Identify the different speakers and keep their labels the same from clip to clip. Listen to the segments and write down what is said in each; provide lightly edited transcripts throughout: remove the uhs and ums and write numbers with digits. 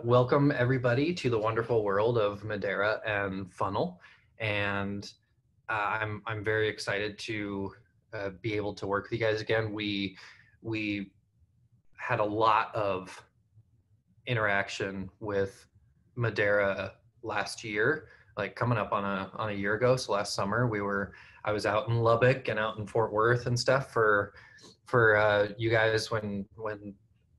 Speaker 1: Welcome everybody to the wonderful world of Madeira and Funnel, and I'm very excited to be able to work with you guys again. We had a lot of interaction with Madeira last year, like coming up on a year ago. So last summer I was out in Lubbock and out in Fort Worth and stuff for you guys when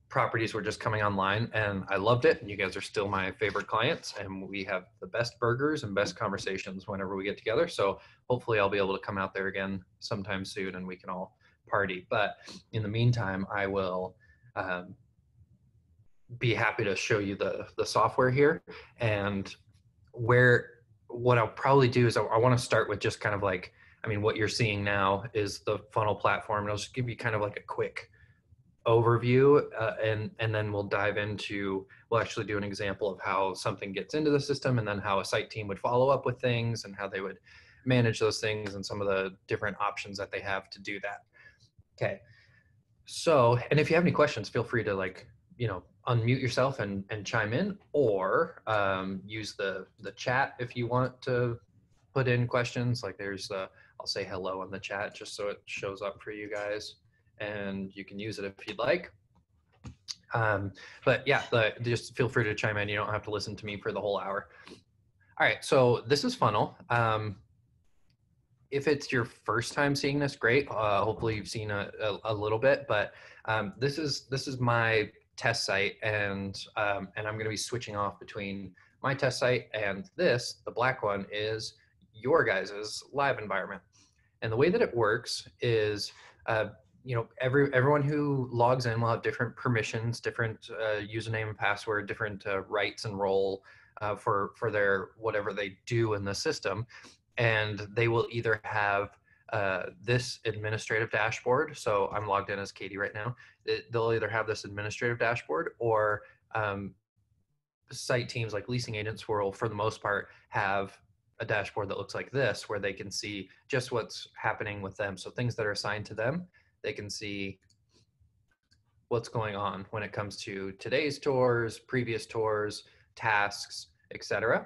Speaker 1: properties were just coming online, and I loved it. And you guys are still my favorite clients, and we have the best burgers and best conversations whenever we get together. So hopefully I'll be able to come out there again sometime soon and we can all party. But in the meantime, I will be happy to show you the software here. And where what I'll probably do is I want to start with just kind of like, I mean, what you're seeing now is the funnel platform, and I'll just give you kind of like a quick overview, and then we'll actually do an example of how something gets into the system, and then how a site team would follow up with things and how they would manage those things and some of the different options that they have to do that. Okay. So, and if you have any questions, feel free to unmute yourself and chime in, or use the chat if you want to put in questions. Like I'll say hello in the chat just so it shows up for you guys, and you can use it if you'd like. But yeah, just feel free to chime in. You don't have to listen to me for the whole hour. All right, so this is Funnel. If it's your first time seeing this, great. Hopefully you've seen a little bit, but this is my test site, and I'm going to be switching off between my test site and this. The black one is your guys's live environment, and the way that it works is, everyone who logs in will have different permissions, different username and password, different rights and role for their whatever they do in the system. And they will either have this administrative dashboard. So I'm logged in as Katie right now. They'll either have this administrative dashboard, or site teams like leasing agents will, for the most part, have a dashboard that looks like this, where they can see just what's happening with them. So things that are assigned to them, they can see what's going on when it comes to today's tours, previous tours, tasks, etc.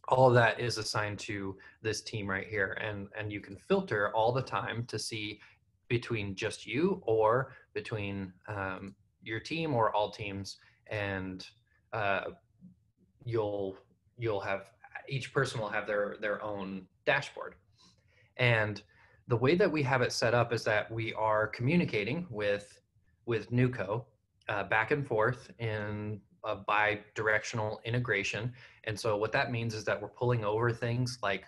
Speaker 1: All of that is assigned to this team right here, and you can filter all the time to see between just you or between your team or all teams, and uh, you'll have, each person will have their own dashboard. And the way that we have it set up is that we are communicating with Nuco back and forth in a bi-directional integration. And so what that means is that we're pulling over things like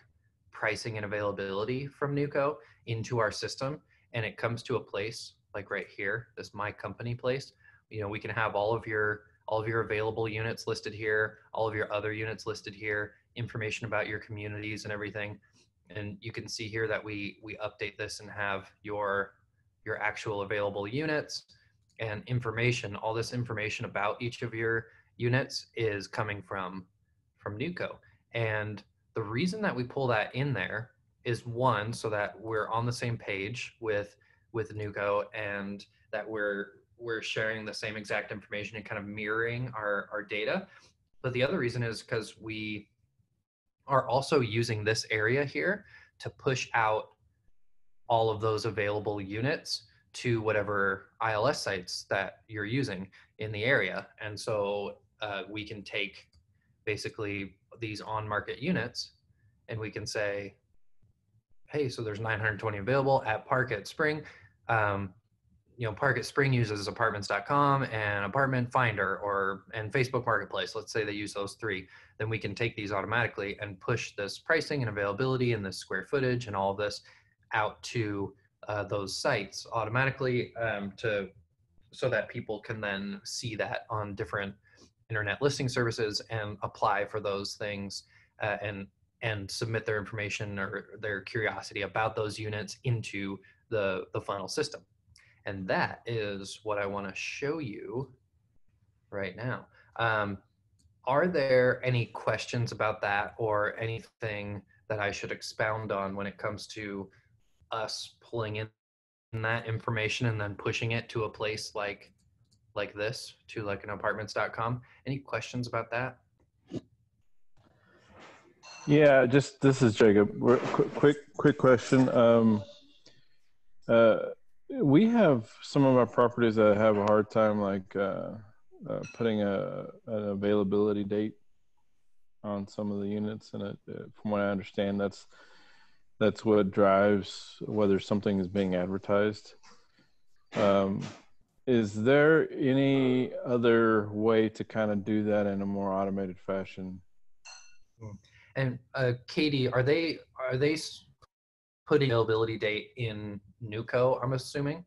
Speaker 1: pricing and availability from Nuco into our system, and it comes to a place like right here, this My Company place. We can have all of your available units listed here, all of your other units listed here, information about your communities and everything. And you can see here that we update this and have your actual available units and information. All this information about each of your units is coming from Nuco. And the reason that we pull that in there is, one, so that we're on the same page with Nuco, and that we're sharing the same exact information and kind of mirroring our data. But the other reason is because we are also using this area here to push out all of those available units to whatever ILS sites that you're using in the area. And so we can take basically these on-market units, and we can say, hey, so there's 920 available at Park at Spring. Park at Spring uses apartments.com and Apartment Finder and Facebook Marketplace. Let's say they use those three. Then we can take these automatically and push this pricing and availability and this square footage and all of this out to those sites automatically, so that people can then see that on different internet listing services and apply for those things, and submit their information or their curiosity about those units into the funnel system. And that is what I want to show you right now. Are there any questions about that, or anything that I should expound on when it comes to us pulling in that information and then pushing it to a place like like this to like an apartments.com. Any questions about that?
Speaker 2: Yeah, just this is Jacob. Quick question. Uh, we have some of our properties that have a hard time like putting an availability date on some of the units, and from what I understand, that's what drives whether something is being advertised. Um, is there any other way to kind of do that in a more automated fashion?
Speaker 1: And Katie, are they putting availability date in Nuco, I'm assuming?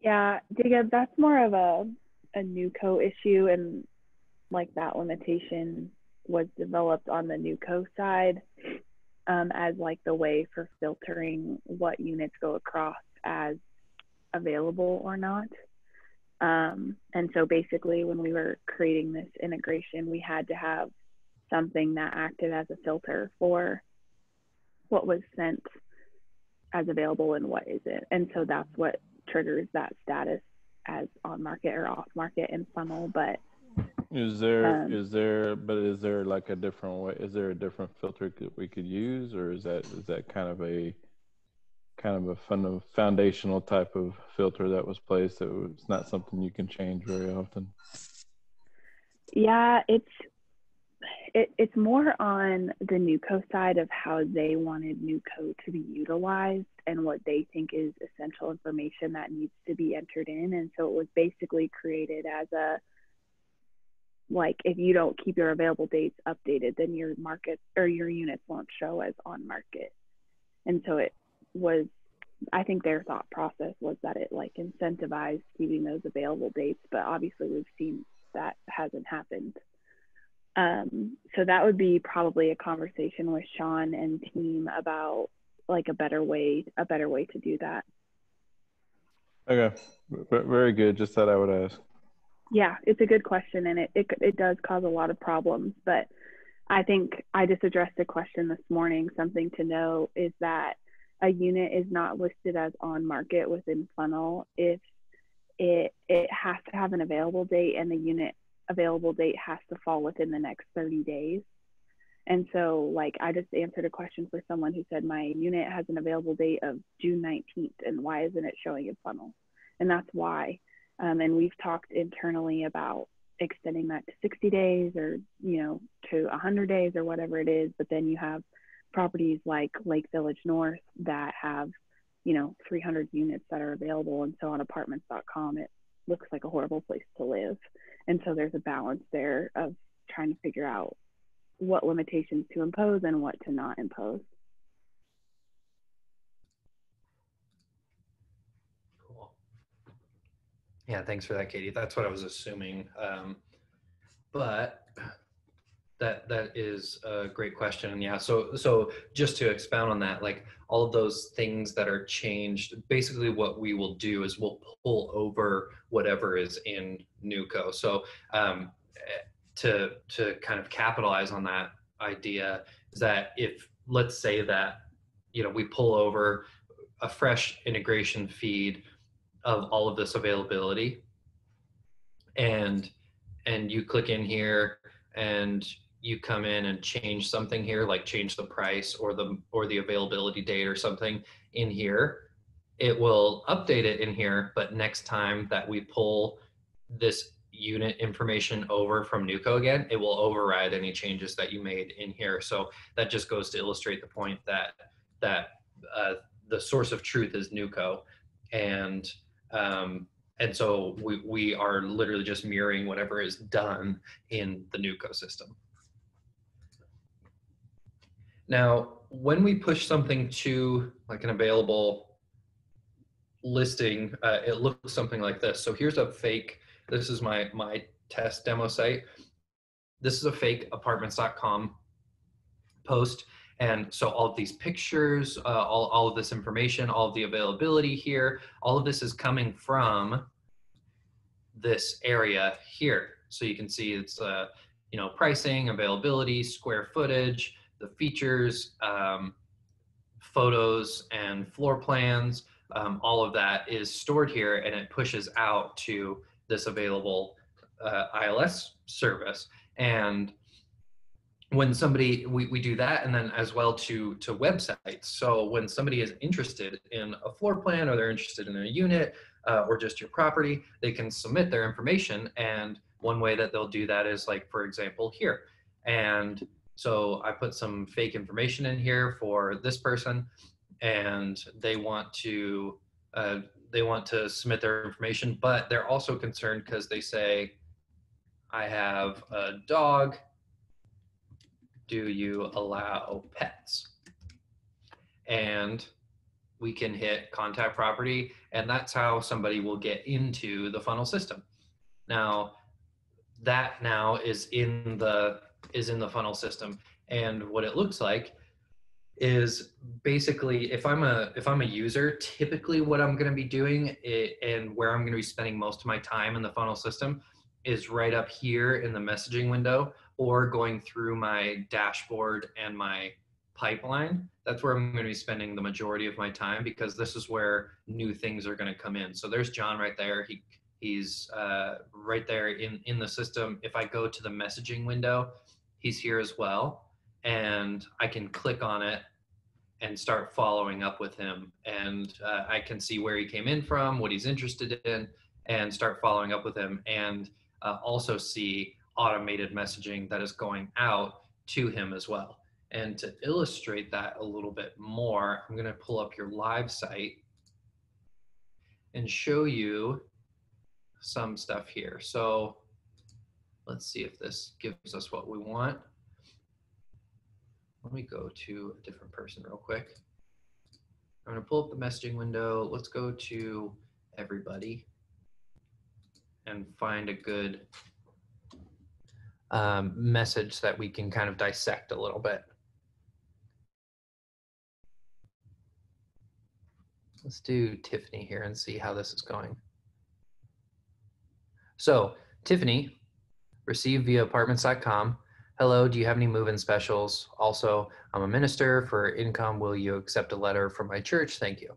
Speaker 3: Yeah, Jacob, that's more of a NUCO issue, and like that limitation was developed on the NUCO side as like the way for filtering what units go across as available or not. And so basically, when we were creating this integration, we had to have something that acted as a filter for what was sent as available and what isn't. And so that's what triggers that status as on market or off market in funnel. But
Speaker 2: is there like a different way? Is there a different filter we could use, or is that kind of a foundational type of filter that was placed that was not something you can change very often?
Speaker 3: yeah, it's more on the NUCO side of how they wanted NUCO to be utilized and what they think is essential information that needs to be entered in. And so it was basically created as a, like, if you don't keep your available dates updated, then your market or your units won't show as on market. And so it was, I think their thought process was that it like incentivized keeping those available dates, but obviously we've seen that hasn't happened. So that would be probably a conversation with Sean and team about like a better way to do that.
Speaker 2: Okay, very good. Just thought I would ask.
Speaker 3: Yeah, it's a good question, and it does cause a lot of problems. But I think I just addressed a question this morning. Something to know is that a unit is not listed as on market within funnel if it has to have an available date, and the unit available date has to fall within the next 30 days. And so like I just answered a question for someone who said my unit has an available date of June 19th and why isn't it showing in funnel? And that's why. And we've talked internally about extending that to 60 days or, to 100 days or whatever it is. But then you have properties like Lake Village North that have, 300 units that are available. And so on apartments.com, it looks like a horrible place to live. And so there's a balance there of trying to figure out what limitations to impose and what to not impose.
Speaker 1: Cool. Yeah, thanks for that, Katie. That's what I was assuming. But that is a great question. And yeah, so just to expound on that, like all of those things that are changed, basically what we will do is we'll pull over whatever is in NUCO. So to kind of capitalize on that idea is that if, let's say that, we pull over a fresh integration feed of all of this availability, and you click in here and you come in and change something here, like change the price or the availability date or something in here, it will update it in here. But next time that we pull this unit information over from NUCO again, it will override any changes that you made in here. So that just goes to illustrate the point that the source of truth is NUCO, and so we are literally just mirroring whatever is done in the NUCO system. Now, when we push something to like an available listing, it looks something like this. So here's a fake, this is my test demo site. This is a fake apartments.com post. And so all of these pictures, all of this information, all of the availability here, all of this is coming from this area here. So you can see it's, pricing, availability, square footage, the features, photos and floor plans, all of that is stored here, and it pushes out to this available ILS service. And when somebody, we do that, and then as well to websites. So when somebody is interested in a floor plan, or they're interested in a unit, or just your property, they can submit their information. And one way that they'll do that is, like, for example, here. And so I put some fake information in here for this person, and they want to submit their information, but they're also concerned because they say, I have a dog. Do you allow pets? And we can hit contact property, and that's how somebody will get into the funnel system. Now, that now is in the funnel system, and what it looks like is basically, if I'm a user, typically what I'm going to be doing and where I'm going to be spending most of my time in the funnel system is right up here in the messaging window, or going through my dashboard and my pipeline. That's where I'm going to be spending the majority of my time, because this is where new things are going to come in. So there's John right there. He's right there in the system. If I go to the messaging window, he's here as well. And I can click on it and start following up with him. And I can see where he came in from, what he's interested in, and start following up with him. And also see automated messaging that is going out to him as well. And to illustrate that a little bit more, I'm going to pull up your live site and show you some stuff here. So let's see if this gives us what we want. Let me go to a different person real quick. I'm going to pull up the messaging window. Let's go to everybody and find a good message that we can kind of dissect a little bit. Let's do Tiffany here and see how this is going. So Tiffany, received via apartments.com. Hello, do you have any move-in specials? Also, I'm a minister for income. Will you accept a letter from my church? Thank you.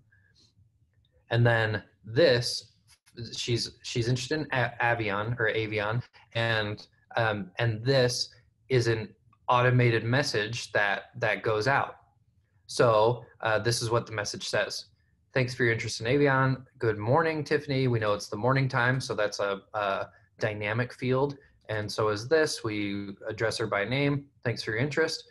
Speaker 1: And then this, she's interested in Avion, and this is an automated message that goes out. So this is what the message says. Thanks for your interest in Avion. Good morning, Tiffany. We know it's the morning time, so that's a dynamic field. And so is this. We address her by name. Thanks for your interest.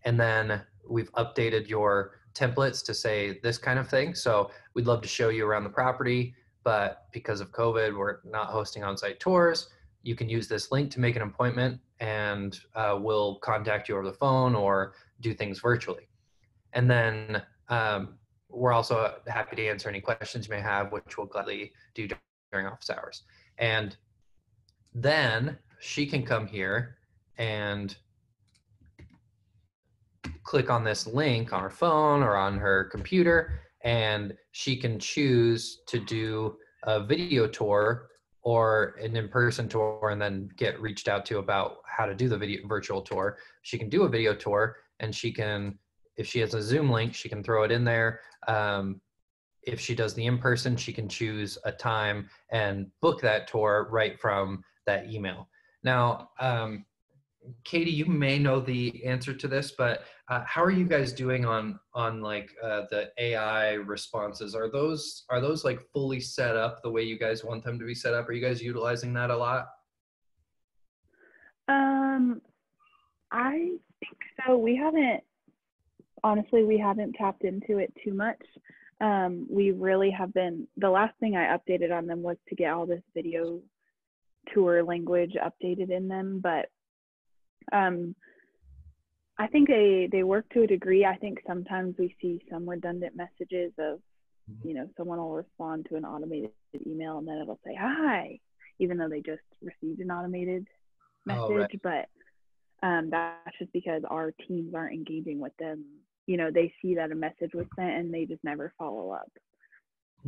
Speaker 1: And then we've updated your templates to say this kind of thing. So we'd love to show you around the property, but because of COVID, we're not hosting on-site tours. You can use this link to make an appointment, and we'll contact you over the phone or do things virtually. And then we're also happy to answer any questions you may have, which we'll gladly do during office hours. And then she can come here and click on this link on her phone or on her computer, and she can choose to do a video tour or an in-person tour, and then get reached out to about how to do the virtual tour. She can do a video tour, and she can, if she has a Zoom link, she can throw it in there. If she does the in-person, she can choose a time and book that tour right from that email. Now, Katie, you may know the answer to this, but how are you guys doing on like the AI responses? Are those like fully set up the way you guys want them to be set up? Are you guys utilizing that a lot?
Speaker 3: I think so. We haven't tapped into it too much. We really have been, the last thing I updated on them was to get all this video tour language updated in them, but I think they work to a degree. I think sometimes we see some redundant messages of, you know, someone will respond to an automated email and then it'll say hi, even though they just received an automated message.
Speaker 1: Oh, right.
Speaker 3: But that's just because our teams aren't engaging with them. You know, they see that a message was sent and they just never follow up.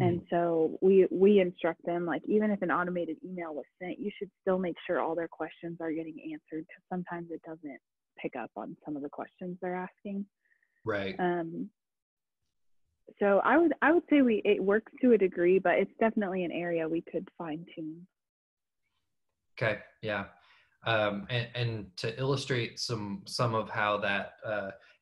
Speaker 3: And so we instruct them, like, even if an automated email was sent, you should still make sure all their questions are getting answered, because sometimes it doesn't pick up on some of the questions they're asking.
Speaker 1: Right.
Speaker 3: So I would say it works to a degree, but it's definitely an area we could fine tune.
Speaker 1: Okay, yeah. And to illustrate some of how that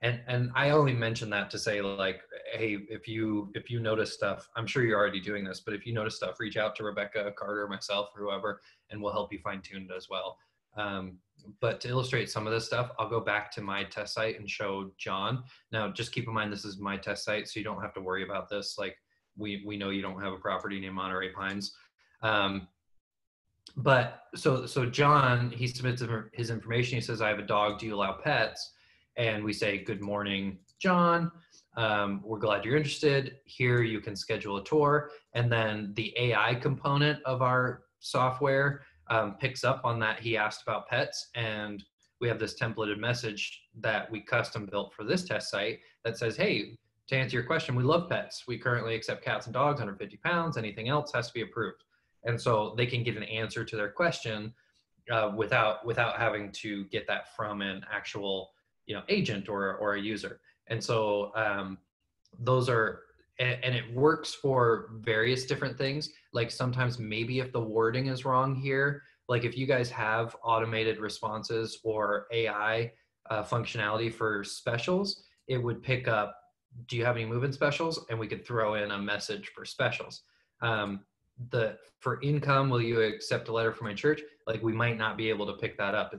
Speaker 1: and I only mention that to say, like, hey, if you notice stuff, I'm sure you're already doing this, but if you notice stuff, reach out to Rebecca, Carter, myself, or whoever, and we'll help you fine tune it as well. But to illustrate some of this stuff, I'll go back to my test site and show John. Now, just keep in mind, this is my test site, so you don't have to worry about this. Like, we know you don't have a property named Monterey Pines. But so John, he submits his information. He says, I have a dog. Do you allow pets? And we say, good morning, John. We're glad you're interested. Here you can schedule a tour. And then the AI component of our software picks up on that he asked about pets. And we have this templated message that we custom built for this test site that says, hey, to answer your question, we love pets. We currently accept cats and dogs under 50 pounds. Anything else has to be approved. And so they can get an answer to their question without having to get that from an actual, agent or a user. And so those are, and it works for various different things. Like sometimes maybe if the wording is wrong here, like if you guys have automated responses or AI functionality for specials, it would pick up, do you have any move-in specials? And we could throw in a message for specials. For income, will you accept a letter from my church? Like we might not be able to pick that up.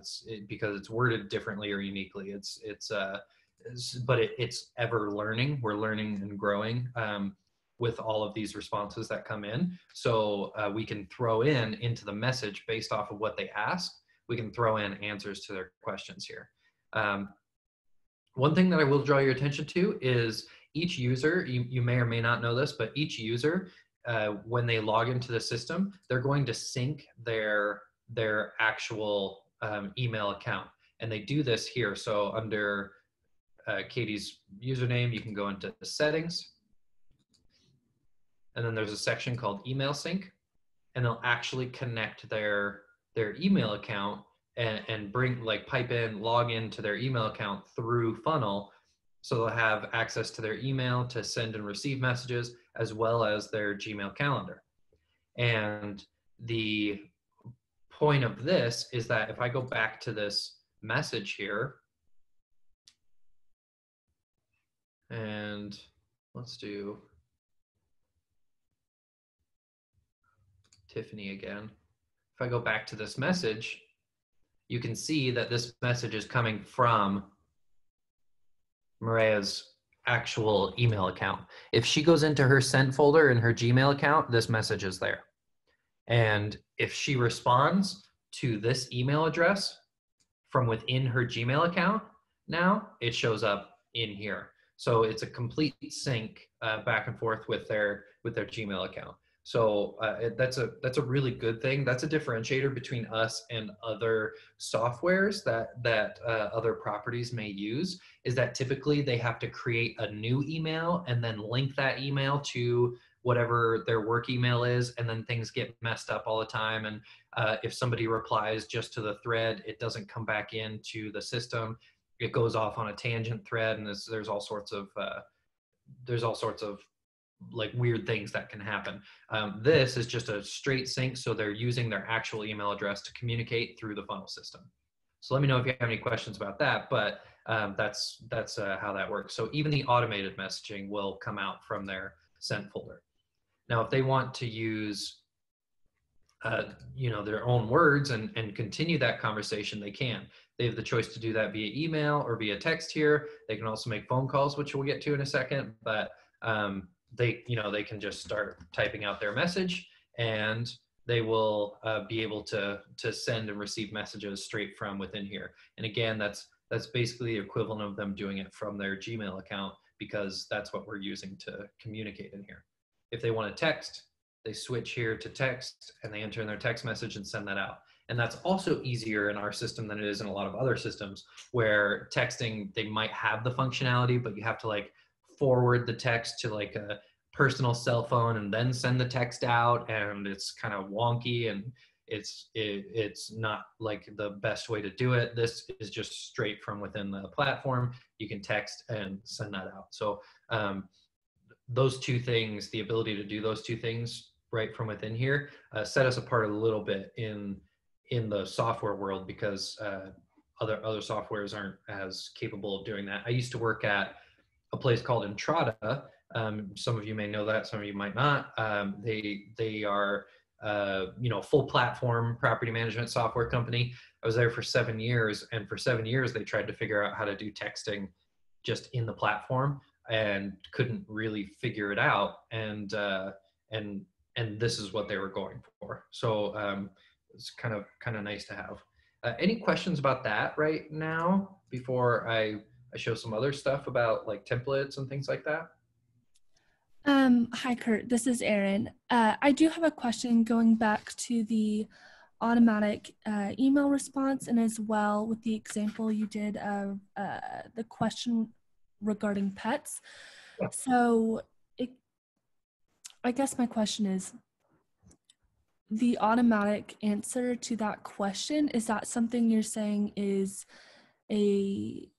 Speaker 1: Because it's worded differently or uniquely. But it's ever learning. We're learning and growing with all of these responses that come in. So we can throw into the message based off of what they ask. We can throw in answers to their questions here. One thing that I will draw your attention to is each user, you may or may not know this, but each user, when they log into the system, they're going to sync their actual email account. And they do this here. So under Katie's username, you can go into the settings. And then there's a section called email sync. And they'll actually connect their email account and pipe in, log into their email account through Funnel. So they'll have access to their email to send and receive messages, as well as their Gmail calendar. And the point of this is that if I go back to this message here, and let's do Tiffany again. If I go back to this message, you can see that this message is coming from Maria's actual email account. If she goes into her sent folder in her Gmail account, this message is there. And if she responds to this email address from within her Gmail account, now it shows up in here. So it's a complete sync back and forth with their Gmail account. So that's a really good thing. That's a differentiator between us and other softwares that other properties may use, is that typically they have to create a new email and then link that email to whatever their work email is, and then things get messed up all the time. And if somebody replies just to the thread, it doesn't come back into the system. It goes off on a tangent thread, and there's all sorts of like weird things that can happen. This is just a straight sync, so they're using their actual email address to communicate through the funnel system. So let me know if you have any questions about that, but that's how that works. So even the automated messaging will come out from their sent folder. Now, if they want to use their own words and continue that conversation, they can. They have the choice to do that via email or via text here. They can also make phone calls, which we'll get to in a second, but they can just start typing out their message, and they will be able to send and receive messages straight from within here. And again, that's basically the equivalent of them doing it from their Gmail account, because that's what we're using to communicate in here. If they want to text, they switch here to text and they enter in their text message and send that out. And that's also easier in our system than it is in a lot of other systems, where texting, they might have the functionality, but you have to like forward the text to like a personal cell phone and then send the text out, and it's kind of wonky, and it's not like the best way to do it. This is just straight from within the platform. You can text and send that out. So those two things, the ability to do those two things right from within here, set us apart a little bit in the software world, because other softwares aren't as capable of doing that. I used to work at a place called Entrada. Some of you may know that, some of you might not. They are full platform property management software company. I was there for 7 years, and for 7 years they tried to figure out how to do texting just in the platform and couldn't really figure it out. And this is what they were going for. So it's kind of nice to have. Any questions about that right now before I show some other stuff about like templates and things like that?
Speaker 4: Hi, Kurt. This is Erin. I do have a question going back to the automatic email response, and as well with the example you did of the question regarding pets.
Speaker 1: Yeah.
Speaker 4: So I guess my question is, the automatic answer to that question, is that something you're saying is a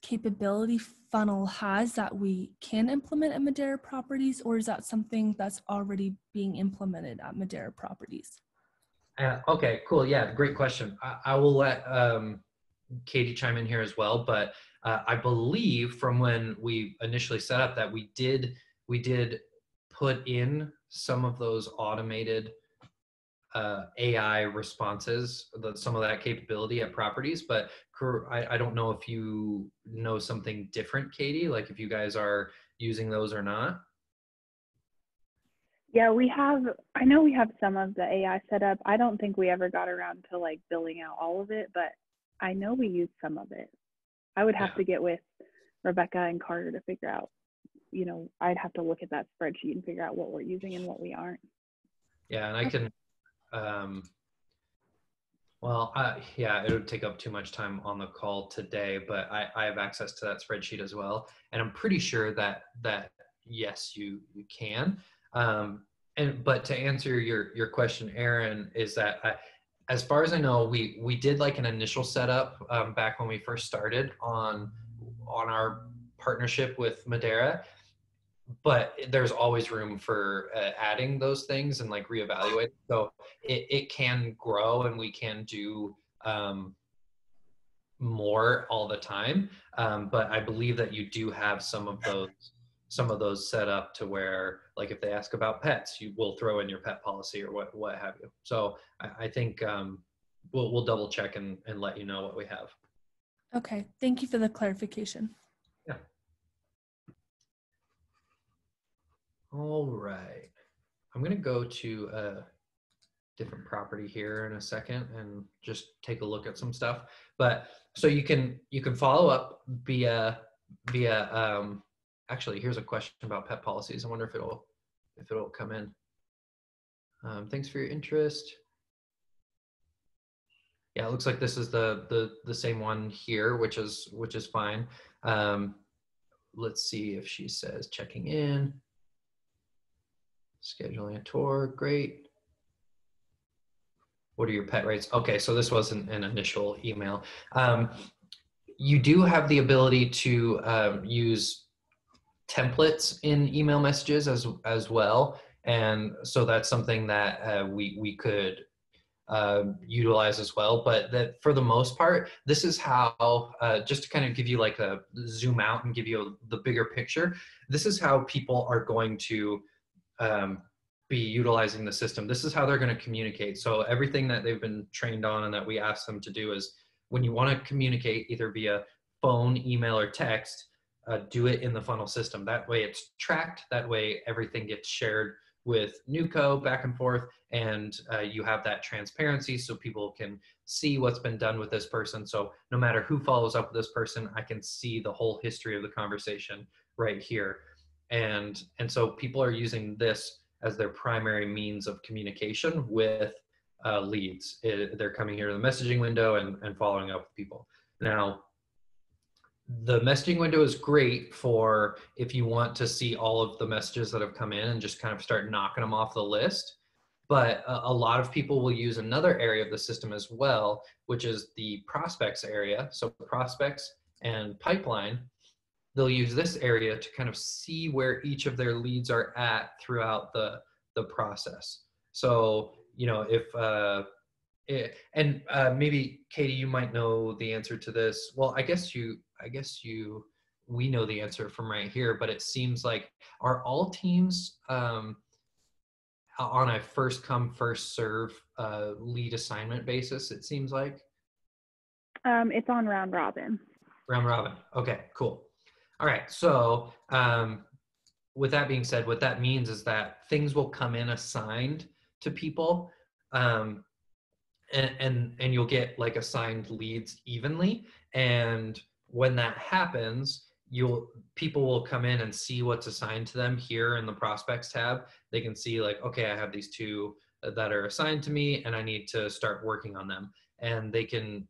Speaker 4: capability Funnel has that we can implement at Madera Properties, or is that something that's already being implemented at Madera Properties?
Speaker 1: Okay, cool. Yeah, great question. I will let Katie chime in here as well, but I believe from when we initially set up that we did put in some of those automated AI responses, some of that capability at properties, but I don't know if you know something different, Katie, like if you guys are using those or not.
Speaker 3: Yeah, I know we have some of the AI set up. I don't think we ever got around to like billing out all of it, but I know we used some of it. I would have to get with Rebecca and Carter to figure out, I'd have to look at that spreadsheet and figure out what we're using and what we aren't.
Speaker 1: Yeah, and I can, it would take up too much time on the call today, but I have access to that spreadsheet as well. And I'm pretty sure that yes, you can. But to answer your question, Aaron, is that as far as I know, we did like an initial setup back when we first started on our partnership with Madera, but there's always room for adding those things and like reevaluate. So it can grow, and we can do more all the time. But I believe that you do have some of those set up to where, like, if they ask about pets, you will throw in your pet policy or what have you. So I think we'll double check and let you know what we have.
Speaker 4: Okay, thank you for the clarification.
Speaker 1: Yeah. All right, I'm gonna go to a different property here in a second and just take a look at some stuff. But so you can follow up via actually, here's a question about pet policies. I wonder if it'll come in. Thanks for your interest. Yeah, it looks like this is the same one here, which is fine. Let's see if she says checking in. Scheduling a tour, great. What are your pet rates? Okay, so this wasn't an initial email. You do have the ability to use templates in email messages as well, and so that's something that we could utilize as well. But that for the most part, this is how, just to kind of give you like a zoom out and give you the bigger picture, this is how people are going to be utilizing the system. This is how they're going to communicate. So everything that they've been trained on and that we ask them to do is, when you want to communicate either via phone, email, or text, do it in the funnel system. That way it's tracked. That way everything gets shared with Nuco back and forth, and you have that transparency so people can see what's been done with this person. So no matter who follows up with this person, I can see the whole history of the conversation right here. And so people are using this as their primary means of communication with leads. They're coming here to the messaging window and following up with people. Now, the messaging window is great for if you want to see all of the messages that have come in and just kind of start knocking them off the list. But a lot of people will use another area of the system as well, which is the prospects area. So prospects and pipeline they'll use this area to kind of see where each of their leads are at throughout the process. So, you know, if maybe Katie, you might know the answer to this. Well, I guess we know the answer from right here, but it seems like, are all teams on a first come first serve lead assignment basis? It seems like
Speaker 3: It's on round robin.
Speaker 1: round robin. Okay, cool. All right. So with that being said, what that means is that things will come in assigned to people, and you'll get like assigned leads evenly. And when that happens, people will come in and see what's assigned to them here in the prospects tab. They can see like, okay, I have these 2 that are assigned to me and I need to start working on them. And they can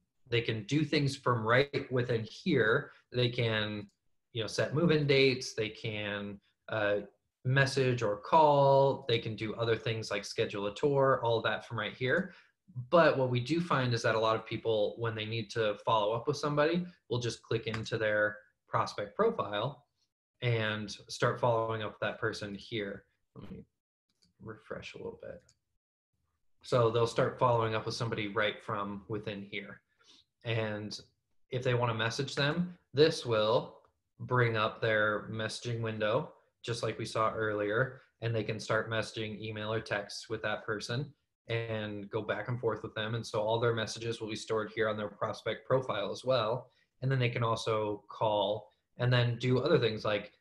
Speaker 1: do things from right within here. They can, you know, set move-in dates. They can message or call. They can do other things like schedule a tour, all of that from right here. But what we do find is that a lot of people, when they need to follow up with somebody, will just click into their prospect profile and start following up with that person here. Let me refresh a little bit. So they'll start following up with somebody right from within here. And if they want to message them, this will bring up their messaging window, just like we saw earlier, and they can start messaging email or text with that person and go back and forth with them. And so all their messages will be stored here on their prospect profile as well. And then they can also call and then do other things like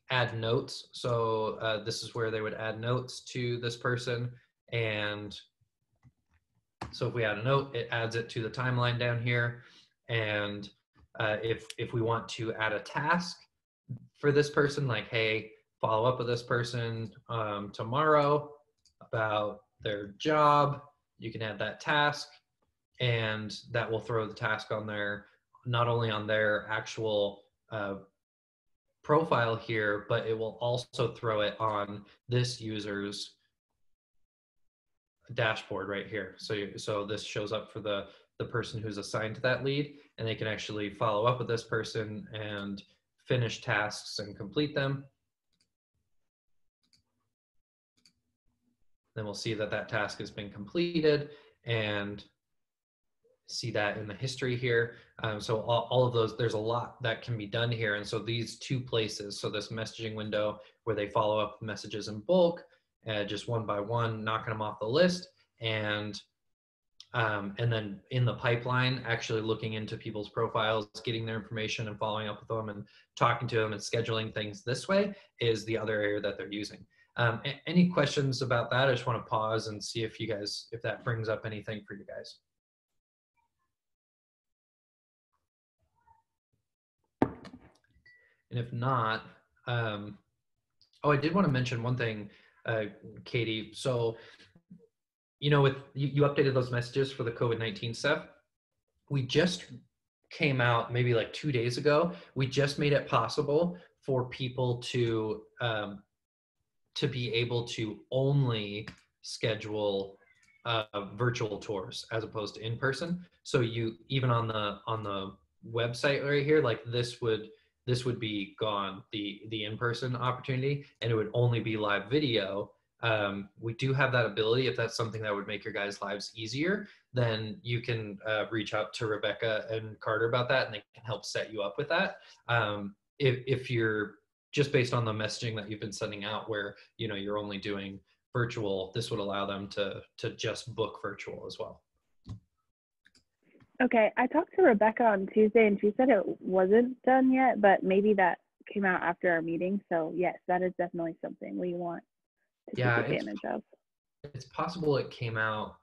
Speaker 1: add notes. So this is where they would add notes to this person. And so if we add a note, it adds it to the timeline down here. And if we want to add a task for this person, like, hey, follow up with this person tomorrow about their job, you can add that task, and that will throw the task on their, not only on their actual profile here, but it will also throw it on this user's dashboard right here. So this shows up for the person who's assigned to that lead, and they can actually follow up with this person and finish tasks and complete them. Then we'll see that that task has been completed and see that in the history here. So all of those, there's a lot that can be done here. And so these 2 places, so this messaging window where they follow up messages in bulk, just one by one, knocking them off the list, and then in the pipeline, actually looking into people's profiles, getting their information and following up with them and talking to them and scheduling things this way is the other area that they're using. Any questions about that? I just want to pause and see if if that brings up anything for you guys. And if not, oh, I did want to mention one thing, Katie. So, you know, with you updated those messages for the COVID-19 stuff. We just came out maybe like 2 days ago. We just made it possible for people to be able to only schedule virtual tours as opposed to in person. So you, even on the website right here, like this would be gone, the in-person opportunity, and it would only be live video. We do have that ability. If that's something that would make your guys' lives easier, then you can reach out to Rebecca and Carter about that, and they can help set you up with that. If you're just based on the messaging that you've been sending out, where you know you're only doing virtual, this would allow them to just book virtual as well.
Speaker 3: Okay, I talked to Rebecca on Tuesday and she said it wasn't done yet, but maybe that came out after our meeting. So yes, that is definitely something we want to take advantage of.
Speaker 1: It's possible it came out.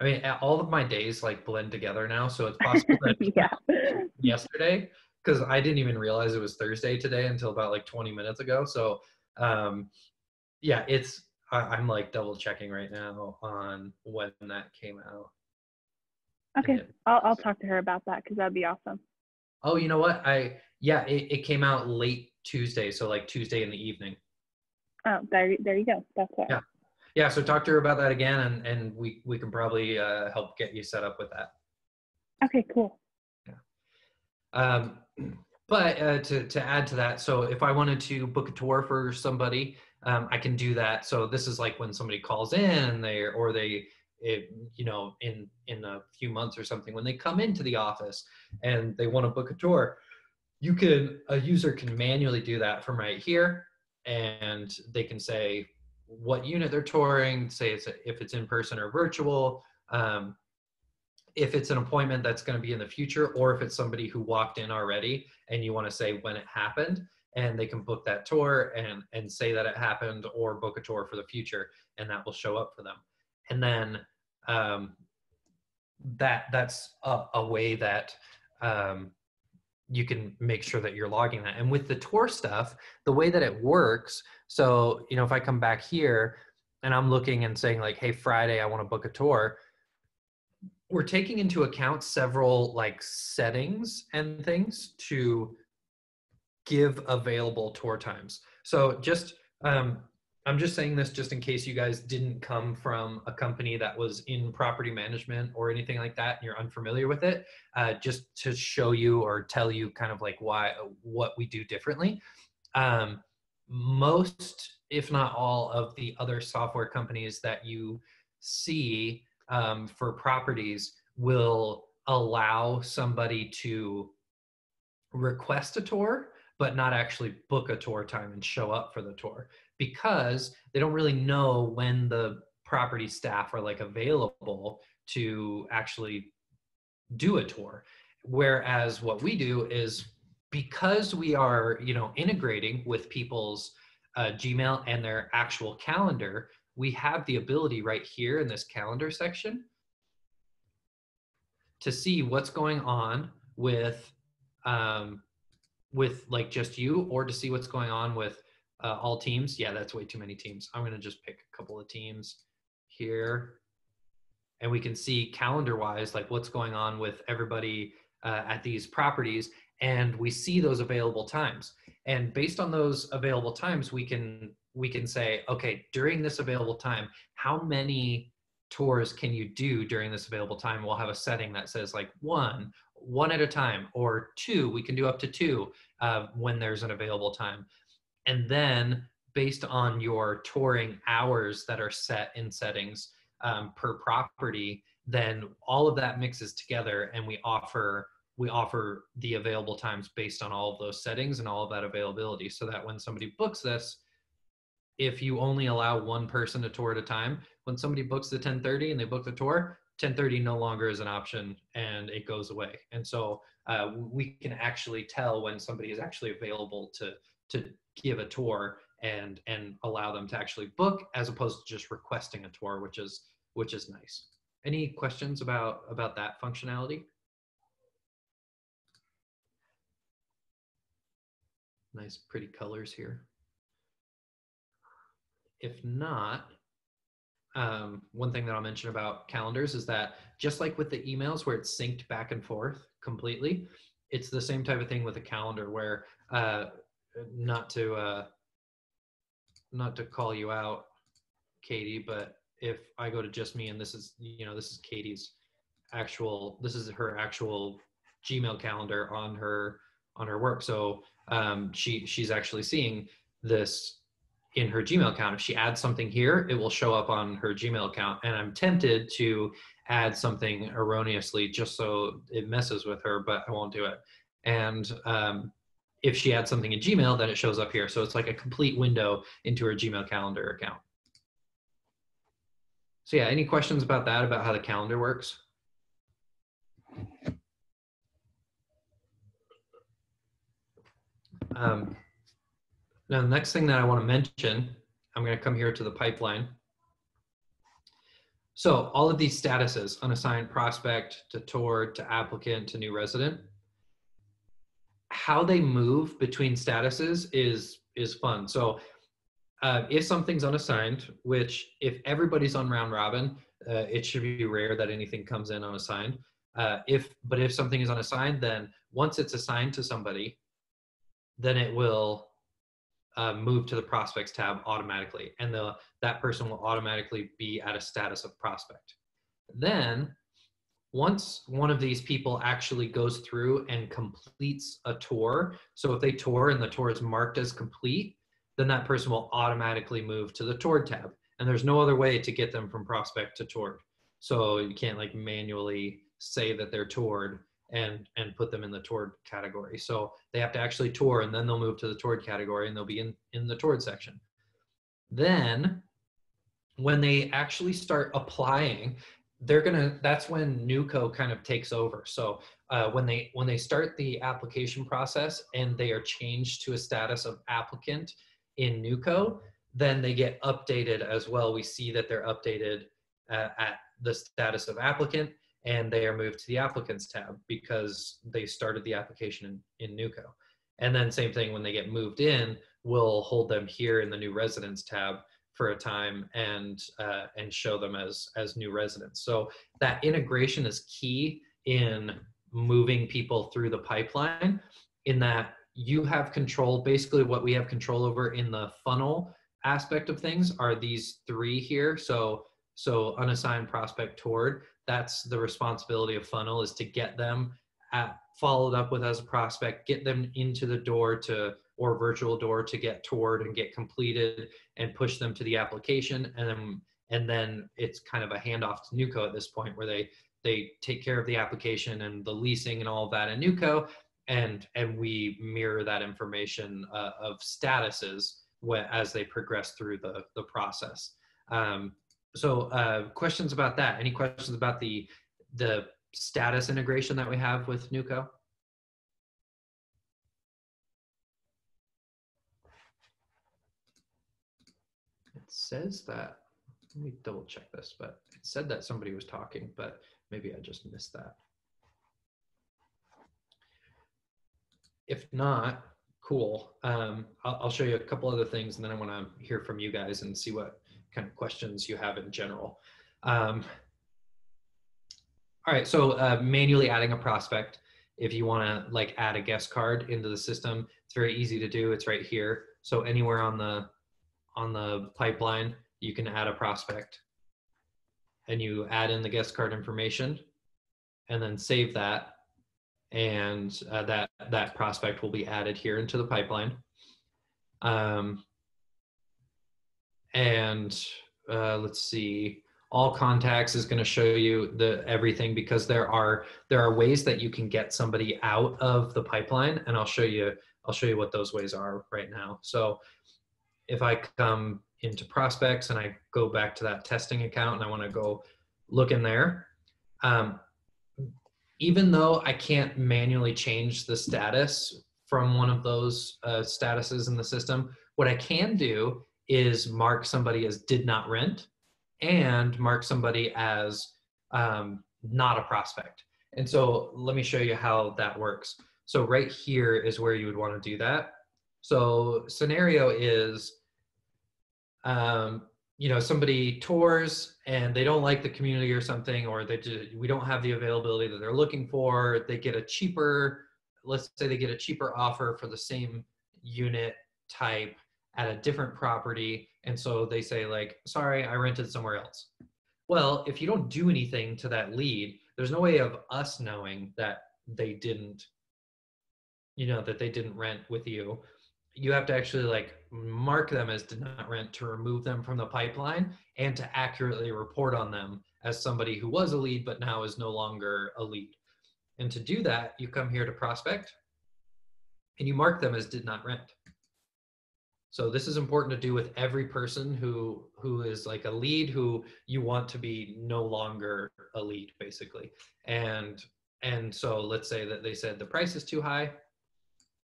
Speaker 1: I mean, all of my days like blend together now, so it's possible that
Speaker 3: Yeah.
Speaker 1: yesterday, because I didn't even realize it was Thursday today until about like 20 minutes ago. So yeah, I'm like double checking right now on when that came out.
Speaker 3: Okay, I'll talk to her about that because that'd be awesome.
Speaker 1: Oh, you know what? It came out late Tuesday, so like Tuesday in the evening.
Speaker 3: Oh, there you go. That's what.
Speaker 1: Yeah. So talk to her about that again, and we can probably help get you set up with that.
Speaker 3: Okay, cool.
Speaker 1: Yeah. But to add to that, so if I wanted to book a tour for somebody, I can do that. So this is like when somebody calls in and you know, in a few months or something, when they come into the office and they want to book a tour, a user can manually do that from right here, and they can say what unit they're touring, say if it's in person or virtual, if it's an appointment that's going to be in the future, or if it's somebody who walked in already and you want to say when it happened, and they can book that tour and say that it happened, or book a tour for the future, and that will show up for them. And then that's a way that you can make sure that you're logging that. And with the tour stuff, the way that it works, so, you know, if I come back here and I'm looking and saying like, hey, Friday, I want to book a tour, we're taking into account several like settings and things to give available tour times. So just, I'm just saying this just in case you guys didn't come from a company that was in property management or anything like that and you're unfamiliar with it, just to show you or tell you kind of like what we do differently. Most, if not all, of the other software companies that you see for properties will allow somebody to request a tour, but not actually book a tour time and show up for the tour, because they don't really know when the property staff are like available to actually do a tour. Whereas what we do is, because we are, you know, integrating with people's Gmail and their actual calendar, we have the ability right here in this calendar section to see what's going on with like just you, or to see what's going on with all teams. Yeah, that's way too many teams. I'm going to just pick a couple of teams here, and we can see calendar wise like what's going on with everybody at these properties, and we see those available times. And based on those available times, we can say, okay, during this available time, how many tours can you do during this available time? We'll have a setting that says like one at a time, or two, we can do up to two when there's an available time. And then based on your touring hours that are set in settings per property, then all of that mixes together, and we offer the available times based on all of those settings and all of that availability, so that when somebody books this, if you only allow one person to tour at a time, when somebody books the 10:30 and they book the tour, 10:30 no longer is an option and it goes away. And so we can actually tell when somebody is actually available to give a tour and allow them to actually book, as opposed to just requesting a tour, which is nice. Any questions about that functionality? Nice, pretty colors here. If not, one thing that I'll mention about calendars is that just like with the emails where it's synced back and forth completely, it's the same type of thing with a calendar where, not to call you out, Katie, but if I go to just me, and this is Katie's this is her actual Gmail calendar on her work. So she's actually seeing this in her Gmail account. If she adds something here, it will show up on her Gmail account. And I'm tempted to add something erroneously just so it messes with her, but I won't do it. And if she adds something in Gmail, then it shows up here. So it's like a complete window into her Gmail calendar account. So yeah, any questions about that, about how the calendar works? Now, the next thing that I want to mention, I'm going to come here to the pipeline. So all of these statuses, unassigned, prospect, to tour, to applicant, to new resident, how they move between statuses is fun. So if something's unassigned, which if everybody's on round robin, it should be rare that anything comes in unassigned. But if something is unassigned, then once it's assigned to somebody, then it will move to the prospects tab automatically, and that person will automatically be at a status of prospect. Then once one of these people actually goes through and completes a tour, so if they tour and the tour is marked as complete, then that person will automatically move to the toured tab. And there's no other way to get them from prospect to toured. So you can't like manually say that they're toured and put them in the toured category. So they have to actually tour, and then they'll move to the toured category, and they'll be in the toured section. Then when they actually start applying, that's when NUCO kind of takes over. So when they start the application process and they are changed to a status of applicant in NUCO, then they get updated as well. We see that they're updated at the status of applicant, and they are moved to the applicants tab because they started the application in NUCO. And then same thing, when they get moved in, we'll hold them here in the new residents tab for a time and show them as new residents. So that integration is key in moving people through the pipeline, in that you have control. Basically what we have control over in the funnel aspect of things are these three here. So unassigned, prospect, toured. That's the responsibility of funnel, is to get them followed up with as a prospect, get them into the door or virtual door to get toured and get completed, and push them to the application. And then it's kind of a handoff to NUCO at this point, where they take care of the application and the leasing and all of that in NUCO, and we mirror that information of statuses as they progress through the process. So questions about that? Any questions about the status integration that we have with NUCO? It says that, let me double check this, but it said that somebody was talking, but maybe I just missed that. If not, cool. I'll show you a couple other things, and then I want to hear from you guys and see what kind of questions you have in general. All right, so manually adding a prospect. If you want to like add a guest card into the system, it's very easy to do. It's right here. So anywhere on the pipeline, you can add a prospect, and you add in the guest card information, and then save that, and that prospect will be added here into the pipeline. Let's see. All contacts is going to show you everything, because there are ways that you can get somebody out of the pipeline, and I'll show you what those ways are right now. So if I come into prospects and I go back to that testing account and I want to go look in there, even though I can't manually change the status from one of those statuses in the system, what I can do is mark somebody as did not rent, and mark somebody as not a prospect. And so let me show you how that works. So right here is where you would want to do that. So scenario is, somebody tours and they don't like the community or something, or we don't have the availability that they're looking for. They get a cheaper, let's say they get a cheaper offer for the same unit type at a different property. And so they say like, sorry, I rented somewhere else. Well, if you don't do anything to that lead, there's no way of us knowing that they didn't, that they didn't rent with you. You have to actually like mark them as did not rent to remove them from the pipeline, and to accurately report on them as somebody who was a lead but now is no longer a lead. And to do that, you come here to prospect and you mark them as did not rent. So this is important to do with every person who is like a lead, who you want to be no longer a lead, basically. And so let's say that they said the price is too high.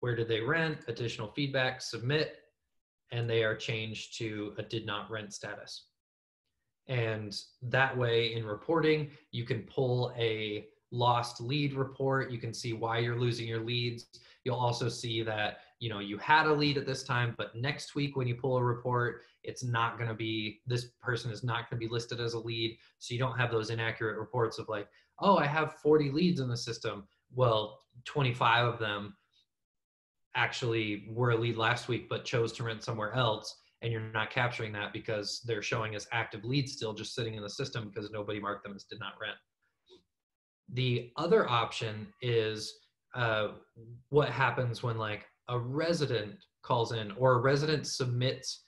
Speaker 1: Where did they rent? Additional feedback, submit, and they are changed to a did not rent status. And that way in reporting, you can pull a lost lead report. You can see why you're losing your leads. You'll also see that, you had a lead at this time, but next week when you pull a report, it's not going to be, this person is not going to be listed as a lead. So you don't have those inaccurate reports of like, oh, I have 40 leads in the system. Well, 25 of them actually were a lead last week, but chose to rent somewhere else. And you're not capturing that because they're showing as active leads still just sitting in the system because nobody marked them as did not rent. The other option is what happens when like a resident calls in or a resident submits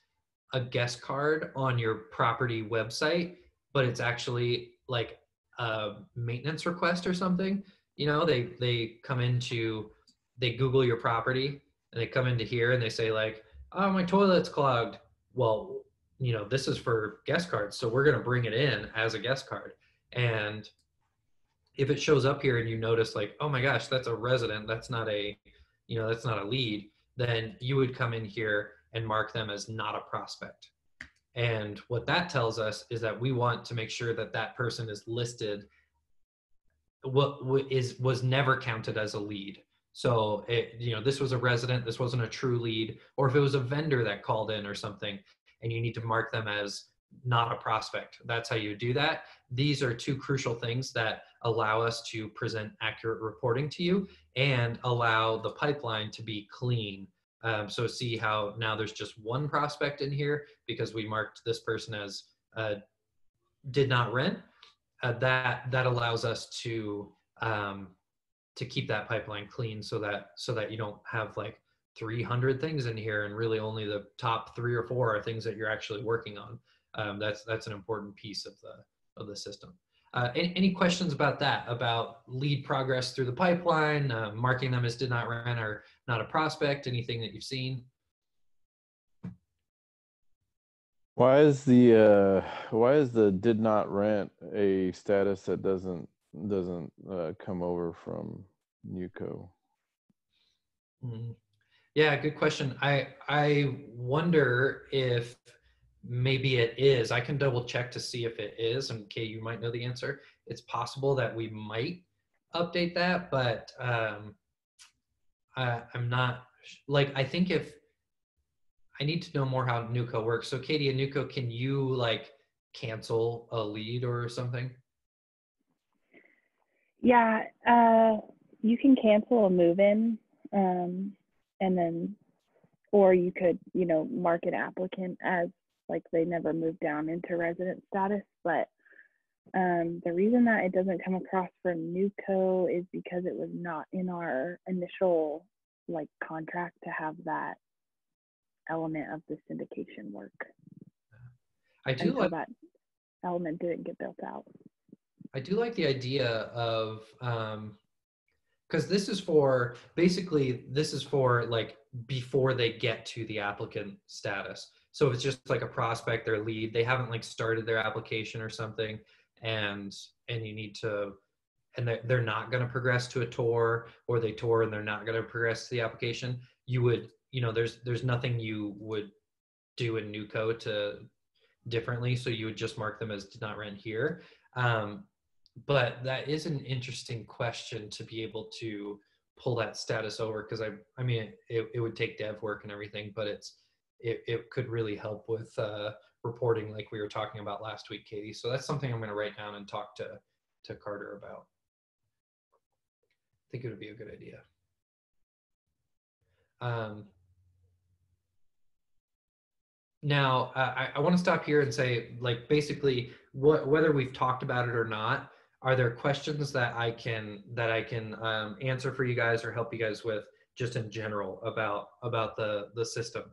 Speaker 1: a guest card on your property website, but it's actually like a maintenance request or something. You know, they come into, they Google your property and they come into here and they say like, oh, my toilet's clogged. Well, you know, this is for guest cards, so we're going to bring it in as a guest card. And if it shows up here and you notice like, oh my gosh, that's a resident, that's not a, you know, that's not a lead, then you would come in here and mark them as not a prospect. And what that tells us is that we want to make sure that that person is listed, was never counted as a lead. So you know, this was a resident, this wasn't a true lead, or if it was a vendor that called in or something, and you need to mark them as not a prospect. That's how you do that. These are two crucial things that allow us to present accurate reporting to you and allow the pipeline to be clean. So see how now there's just one prospect in here because we marked this person as did not rent. That allows us to keep that pipeline clean so that you don't have like 300 things in here and really only the top 3 or 4 are things that you're actually working on. That's an important piece of the system. Any questions about that, about lead progress through the pipeline, marking them as did not rent or not a prospect, anything that you've seen?
Speaker 2: Why is the did not rent a status that doesn't come over from NewCo?
Speaker 1: Yeah, good question. I wonder if maybe it is. I can double check to see if it is, and Kay, you might know the answer. It's possible that we might update that, but I'm not, like, I think if, I need to know more how NewCo works. So Katie, in NewCo, can you like cancel a lead or something?
Speaker 3: Yeah, you can cancel a move-in, and then, or you could, you know, mark an applicant as like they never moved down into resident status. But the reason that it doesn't come across for NewCo is because it was not in our initial like contract to have that element of the syndication work.
Speaker 1: I do like
Speaker 3: that element didn't get built out.
Speaker 1: I do like the idea of, because this is for, basically, this is for like before they get to the applicant status. So if it's just like a prospect, their lead, they haven't like started their application or something, and you need to, and they're not going to progress to a tour, or they tour and they're not going to progress to the application, you would, you know, there's nothing you would do in NewCo to differently, so you would just mark them as did not rent here. But that is an interesting question to be able to pull that status over, because I mean it would take dev work and everything, but it could really help with reporting like we were talking about last week, Katie. So that's something I'm going to write down and talk to Carter about. I think it would be a good idea. Now, I want to stop here and say, like, basically, whether we've talked about it or not, are there questions that I can answer for you guys or help you guys with, just in general, about the system?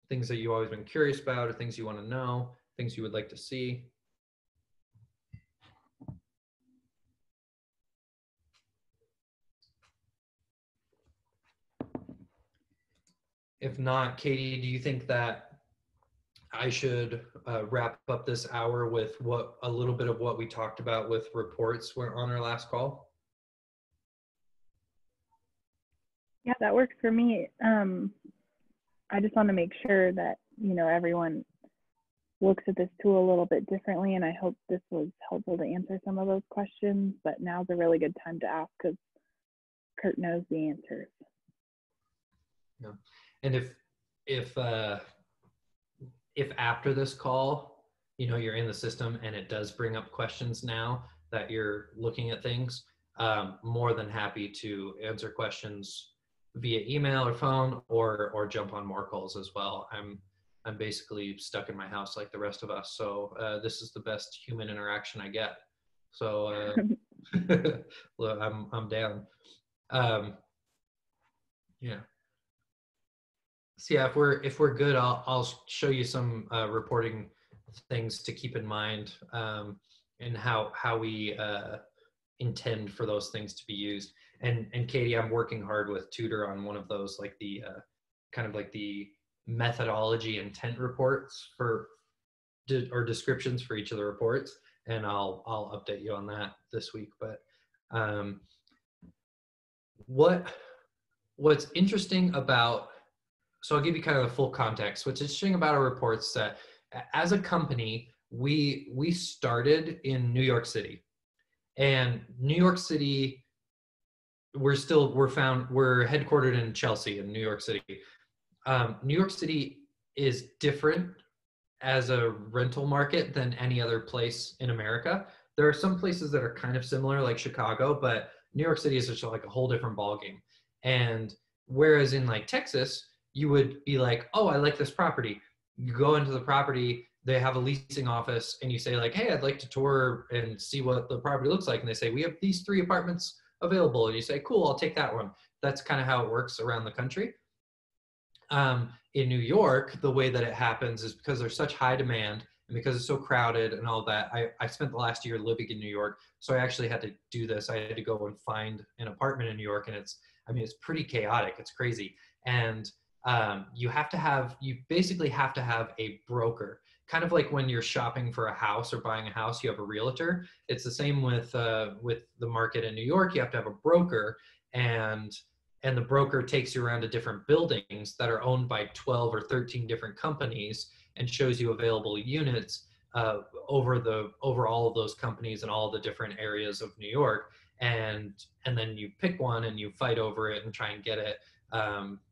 Speaker 1: Things that you've always been curious about, or things you want to know, things you would like to see? If not, Katie, do you think that I should wrap up this hour with a little bit of what we talked about with reports on our last call?
Speaker 3: Yeah, that works for me. I just want to make sure that, you know, everyone looks at this tool a little bit differently, and I hope this was helpful to answer some of those questions, but now's a really good time to ask because Kurt knows the answers.
Speaker 1: Yeah. And if after this call, you know, you're in the system and it does bring up questions now that you're looking at things, more than happy to answer questions via email or phone, or jump on more calls as well. I'm basically stuck in my house like the rest of us. So this is the best human interaction I get. So well, I'm down. Yeah. So yeah, if we're good, I'll show you some reporting things to keep in mind, and how we intend for those things to be used. And Katie, I'm working hard with Tutor on one of those, like the kind of like the methodology intent reports for or descriptions for each of the reports, and I'll update you on that this week. But what's interesting about, so I'll give you kind of the full context. What's interesting about our reports that as a company, we started in New York City, and New York City, we're headquartered in Chelsea in New York City. New York City is different as a rental market than any other place in America. There are some places that are kind of similar, like Chicago, but New York City is just like a whole different ballgame. And whereas in like Texas, you would be like, oh, I like this property. You go into the property, they have a leasing office, and you say like, hey, I'd like to tour and see what the property looks like. And they say, we have these 3 apartments available. And you say, cool, I'll take that one. That's kind of how it works around the country. In New York, the way that it happens is because there's such high demand and because it's so crowded and all that. I spent the last year living in New York, so I actually had to do this. I had to go and find an apartment in New York, and it's pretty chaotic. It's crazy. And you basically have to have a broker. Kind of like when you're shopping for a house or buying a house, you have a realtor. It's the same with the market in New York. You have to have a broker, and the broker takes you around to different buildings that are owned by 12 or 13 different companies and shows you available units over all of those companies and all the different areas of New York. And then you pick one and you fight over it and try and get it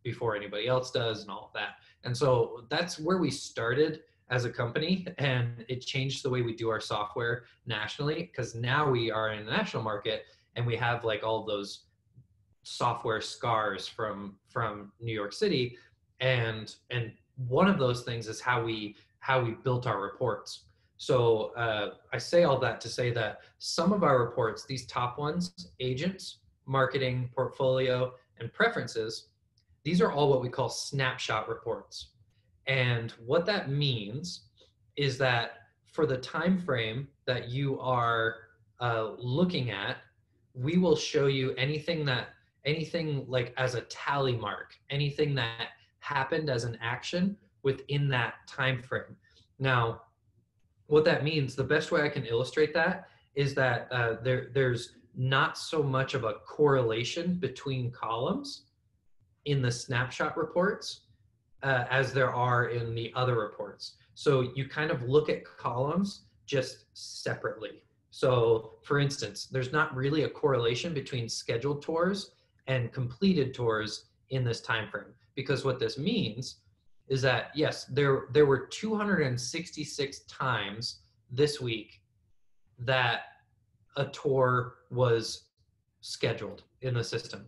Speaker 1: before anybody else does and all of that. And so that's where we started as a company, and it changed the way we do our software nationally, because now we are in the national market and we have like all of those software scars from New York City, and one of those things is how we built our reports. So I say all that to say that some of our reports, these top ones, agents, marketing, portfolio, and preferences, these are all what we call snapshot reports. And what that means is that for the time frame that you are looking at, we will show you anything like as a tally mark, anything that happened as an action within that time frame. Now, what that means, the best way I can illustrate that is that there's not so much of a correlation between columns in the snapshot reports as there are in the other reports. So you kind of look at columns just separately. So for instance, there's not really a correlation between scheduled tours and completed tours in this time frame, because what this means is that yes, there were 266 times this week that a tour was scheduled in the system.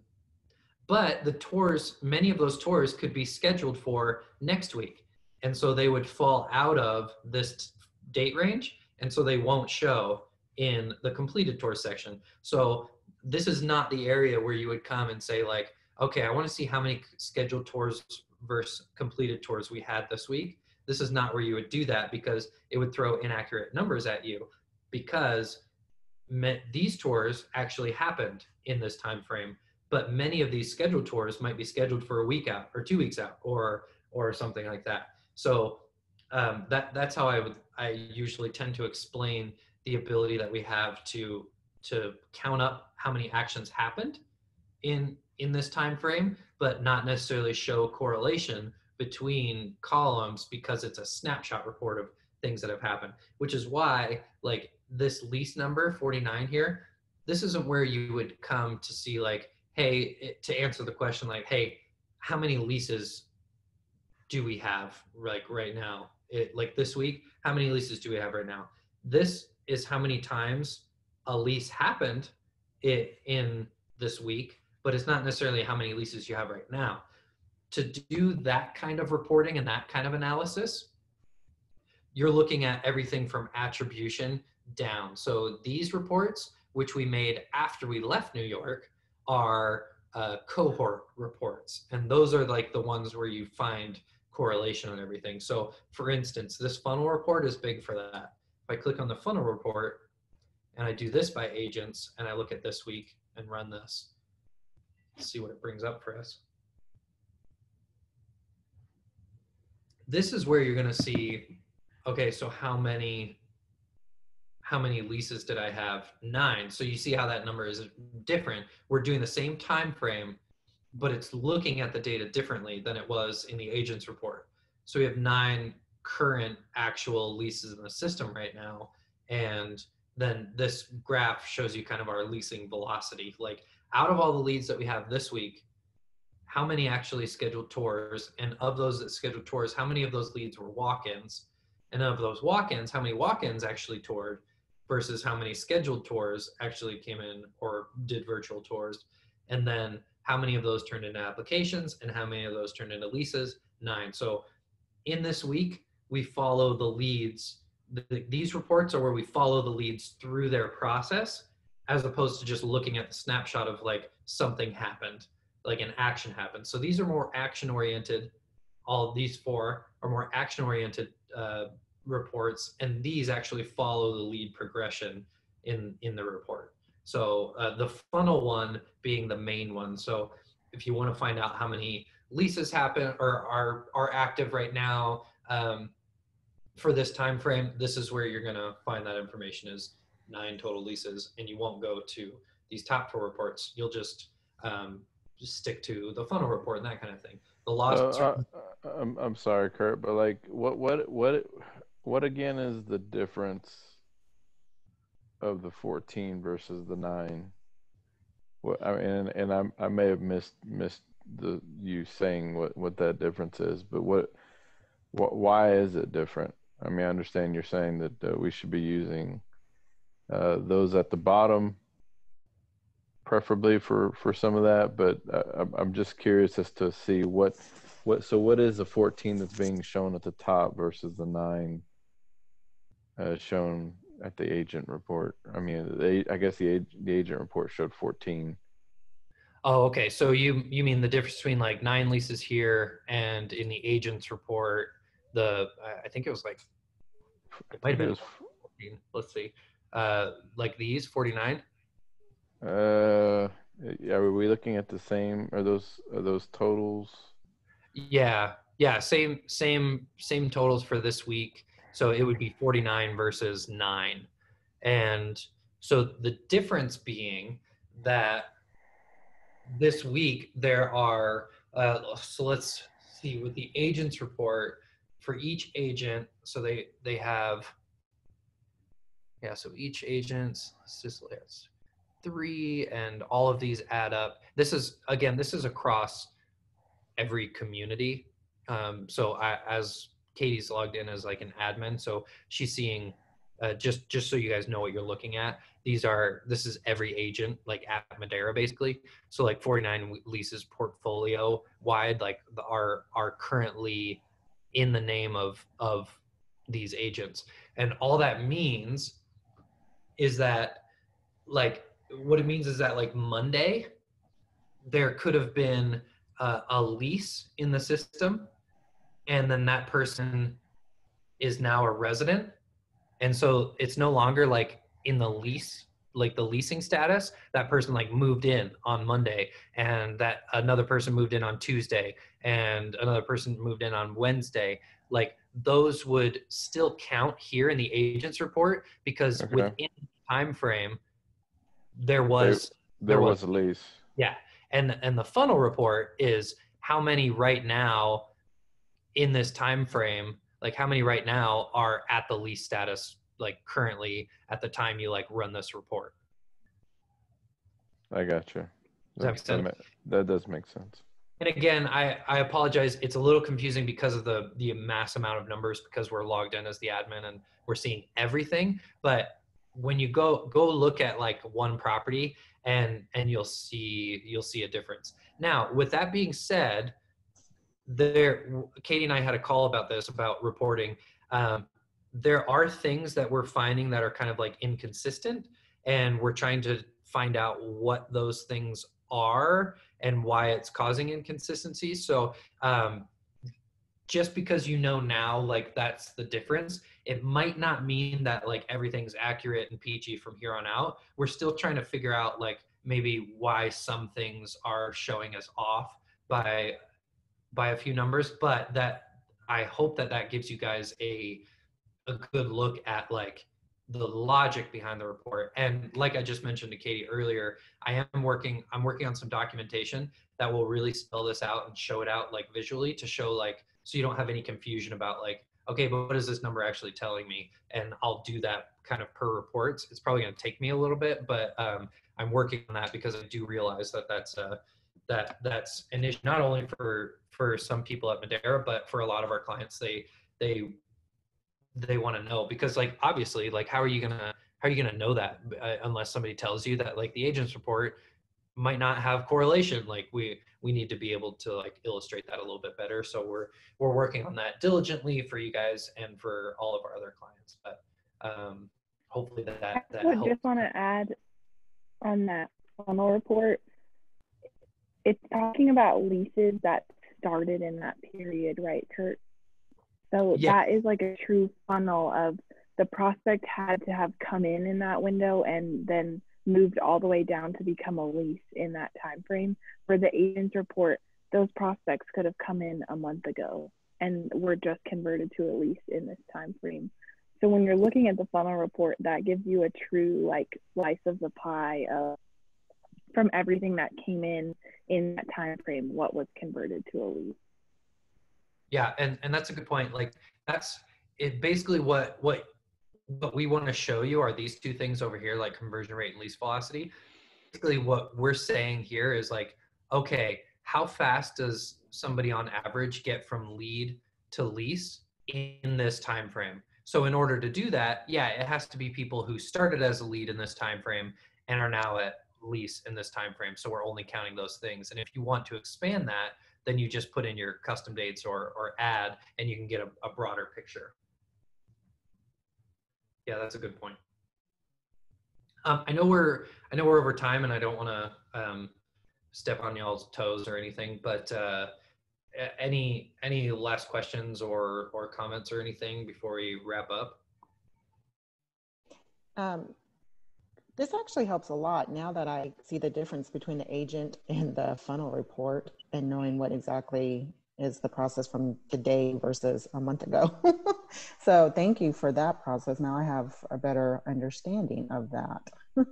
Speaker 1: But the tours, many of those tours could be scheduled for next week. And so they would fall out of this date range, and so they won't show in the completed tour section. So this is not the area where you would come and say like, okay, I want to see how many scheduled tours versus completed tours we had this week. This is not where you would do that, because it would throw inaccurate numbers at you, because these tours actually happened in this time frame, but many of these scheduled tours might be scheduled for a week out or 2 weeks out or something like that. So that's how I usually tend to explain the ability that we have to count up how many actions happened in this time frame, but not necessarily show correlation between columns, because it's a snapshot report of things that have happened, which is why like this lease number 49 here, this isn't where you would come to see like, hey, to answer the question like, hey, how many leases do we have like right now? Like this week, how many leases do we have right now? This is how many times a lease happened in this week, but it's not necessarily how many leases you have right now. to do that kind of reporting and that kind of analysis, you're looking at everything from attribution down. So these reports, which we made after we left New York, are cohort reports. And those are like the ones where you find correlation on everything. So for instance, this funnel report is big for that. If I click on the funnel report and I do this by agents and I look at this week and run this, see what it brings up for us. This is where you're going to see, okay, so how many leases did I have? 9. So you see how that number is different. We're doing the same time frame, but it's looking at the data differently than it was in the agents report. So we have 9 current actual leases in the system right now. And then this graph shows you kind of our leasing velocity. Like out of all the leads that we have this week, how many actually scheduled tours? And of those that scheduled tours, how many of those leads were walk-ins? And of those walk-ins, how many walk-ins actually toured versus how many scheduled tours actually came in or did virtual tours? And then how many of those turned into applications and how many of those turned into leases? 9. So in this week, we follow the leads. These reports are where we follow the leads through their process, as opposed to just looking at the snapshot of like something happened, like an action happened. So these are more action oriented. All of these 4 are more action oriented reports, and these actually follow the lead progression in the report. So the funnel one being the main one. So if you want to find out how many leases happen or are active right now for this time frame, this is where you're going to find that information is 9 total leases, and you won't go to these top 4 reports. You'll just stick to the funnel report and that kind of thing. The loss.
Speaker 2: I'm sorry, Kurt, but like, what again is the difference of the 14 versus the 9? What I mean, and I may have missed you saying what that difference is, but why is it different? I mean, I understand you're saying that we should be using those at the bottom, preferably for some of that, but I'm just curious as to see what is the 14 that's being shown at the top versus the 9 shown at the agent report. I mean, I guess the agent report showed 14.
Speaker 1: Oh, okay. So you mean the difference between like 9 leases here and in the agent's report, I think it was like, it might have been 14. Let's see. Like these 49.
Speaker 2: Are we looking at the same? Are those totals?
Speaker 1: Yeah. Same totals for this week. So it would be 49 versus 9. And so the difference being that this week there are, so let's see, with the agent's report for each agent, so they have, so each agent's, let's 3, and all of these add up. This is across every community. So as Katie's logged in as like an admin, so she's seeing, just so you guys know what you're looking at, this is every agent like at Madeira basically. So like 49 leases portfolio wide, like are currently in the name of these agents. And all that means is that, like, what it means is that like Monday, there could have been a lease in the system, and then that person is now a resident. And so it's no longer like in the lease, like the leasing status, that person like moved in on Monday, and that another person moved in on Tuesday, and another person moved in on Wednesday. Like those would still count here in the agent's report, because within the time frame, there was
Speaker 2: a lease.
Speaker 1: Yeah. And the funnel report is how many right now in this time frame, like how many right now are at the lease status, like currently at the time you like run this report.
Speaker 2: I got you.
Speaker 1: Does that make sense?
Speaker 2: That does make sense.
Speaker 1: And again, I apologize. It's a little confusing because of the mass amount of numbers, because we're logged in as the admin and we're seeing everything. But when you go look at like one property, and you'll see a difference. Now, with that being said, Katie and I had a call about this, about reporting. There are things that we're finding that are kind of like inconsistent, and we're trying to find out what those things are and why it's causing inconsistency. So just because you know now, like that's the difference, it might not mean that like everything's accurate and peachy from here on out. We're still trying to figure out like maybe why some things are showing us off by a few numbers, but that I hope that that gives you guys a good look at like the logic behind the report. And like I just mentioned to Katie earlier, I'm working on some documentation that will really spell this out and show it out like visually, to show like, so you don't have any confusion about like, okay, but what is this number actually telling me? And I'll do that kind of per reports. It's probably going to take me a little bit, but I'm working on that because I do realize that that's an issue, not only for some people at Madera, but for a lot of our clients. They want to know, because like obviously, like how are you gonna know that unless somebody tells you that? Like the agent's report might not have correlation. Like we need to be able to like illustrate that a little bit better. So we're working on that diligently for you guys and for all of our other clients. But hopefully that
Speaker 3: I would
Speaker 1: helps.
Speaker 3: just want to add on that funnel report. It's talking about leases that started in that period, right, Kurt? So
Speaker 1: Yeah.
Speaker 3: that is like a true funnel of the prospect had to have come in that window and then moved all the way down to become a lease in that time frame. For the agent's report, those prospects could have come in a month ago and were just converted to a lease in this time frame. So when you're looking at the funnel report, that gives you a true like slice of the pie of from everything that came in that time frame, what was converted to a lease.
Speaker 1: Yeah, and that's a good point. Like that's it. Basically, what we want to show you are these two things over here, like conversion rate and lease velocity. Basically, what we're saying here is like, okay, how fast does somebody on average get from lead to lease in this time frame? So in order to do that, yeah, it has to be people who started as a lead in this time frame and are now at lease in this time frame. So we're only counting those things. And if you want to expand that, then you just put in your custom dates or add, and you can get a broader picture. Yeah, that's a good point. I know we're over time, and I don't want to step on y'all's toes or anything, but any last questions or comments or anything before we wrap up?
Speaker 5: This actually helps a lot now that I see the difference between the agent and the funnel report and knowing what exactly is the process from today versus a month ago. So thank you for that process. Now I have a better understanding of that.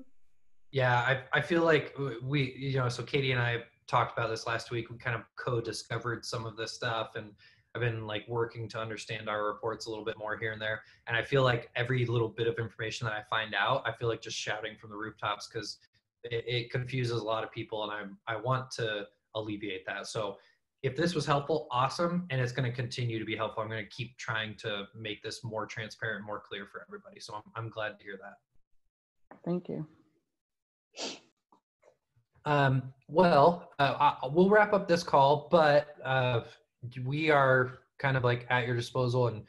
Speaker 1: Yeah, I feel like we, so Katie and I talked about this last week. We kind of co-discovered some of this stuff, and I've been like working to understand our reports a little bit more here and there. And I feel like every little bit of information that I find out, I feel like just shouting from the rooftops, because it confuses a lot of people, and I want to alleviate that. So if this was helpful, awesome. And it's going to continue to be helpful. I'm going to keep trying to make this more transparent, more clear for everybody. So I'm glad to hear that.
Speaker 5: Thank you.
Speaker 1: We'll wrap up this call, but we are kind of like at your disposal, and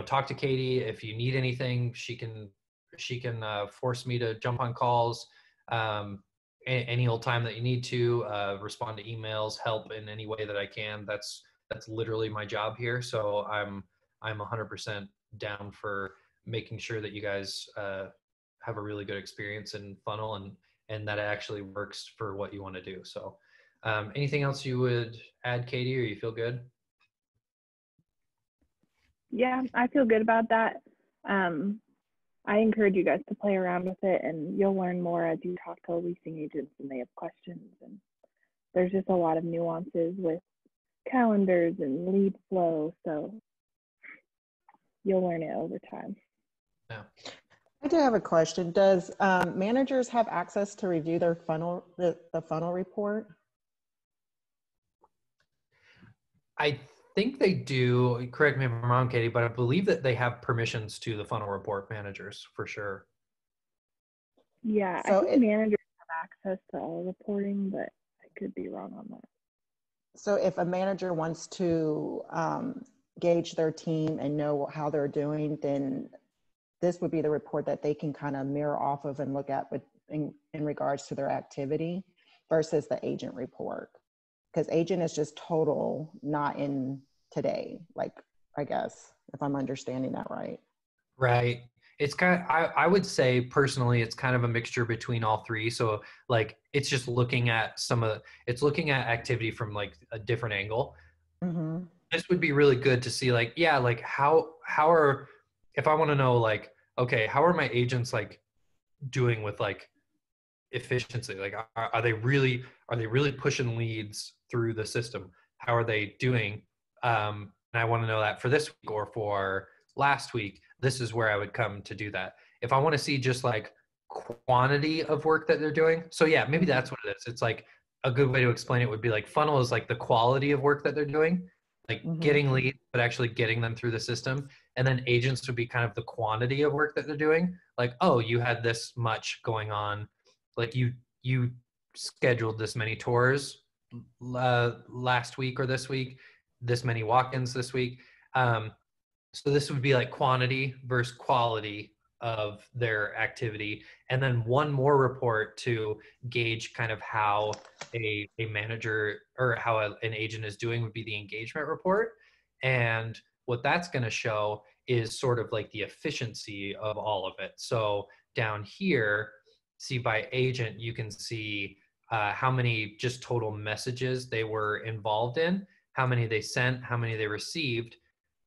Speaker 1: talk to Katie if you need anything. She can force me to jump on calls any old time that you need to, respond to emails, help in any way that I can. That's literally my job here. So I'm 100% down for making sure that you guys have a really good experience in funnel, and that it actually works for what you want to do. So anything else you would add, Katie, or you feel good?
Speaker 3: Yeah, I feel good about that. I encourage you guys to play around with it, and you'll learn more as you talk to leasing agents and they have questions. And there's just a lot of nuances with calendars and lead flow, so you'll learn it over time.
Speaker 1: Yeah.
Speaker 5: I do have a question. Does managers have access to review their funnel, the funnel report?
Speaker 1: I think they do. Correct me if I'm wrong, Katie, but I believe that they have permissions to the funnel report managers for sure.
Speaker 3: Yeah, so I think managers have access to all reporting, but I could be wrong on that.
Speaker 5: So if a manager wants to gauge their team and know how they're doing, then this would be the report that they can kind of mirror off of and look at in regards to their activity versus the agent report. Because agent is just total, not in today, like, I guess, if I'm understanding that right.
Speaker 1: Right. It's kind of, I would say personally, it's kind of a mixture between all three. So like, it's just looking at it's looking at activity from like a different angle.
Speaker 5: Mm-hmm.
Speaker 1: This would be really good to see like, yeah, like how are, if I want to know like, okay, how are my agents like doing with like efficiency? Like, are they really pushing leads through the system? How are they doing? And I want to know that for this week or for last week. This is where I would come to do that. If I want to see just like quantity of work that they're doing, so yeah, maybe that's what it is. It's like a good way to explain it would be like funnel is like the quality of work that they're doing, like getting leads, but actually getting them through the system. And then agents would be kind of the quantity of work that they're doing. Like, oh, you had this much going on. Like you scheduled this many tours last week or this week, this many walk-ins this week. So this would be like quantity versus quality of their activity. And then one more report to gauge kind of how a manager or how an agent is doing would be the engagement report. And what that's going to show is sort of like the efficiency of all of it. So down here, see by agent, you can see how many just total messages they were involved in, how many they sent, how many they received,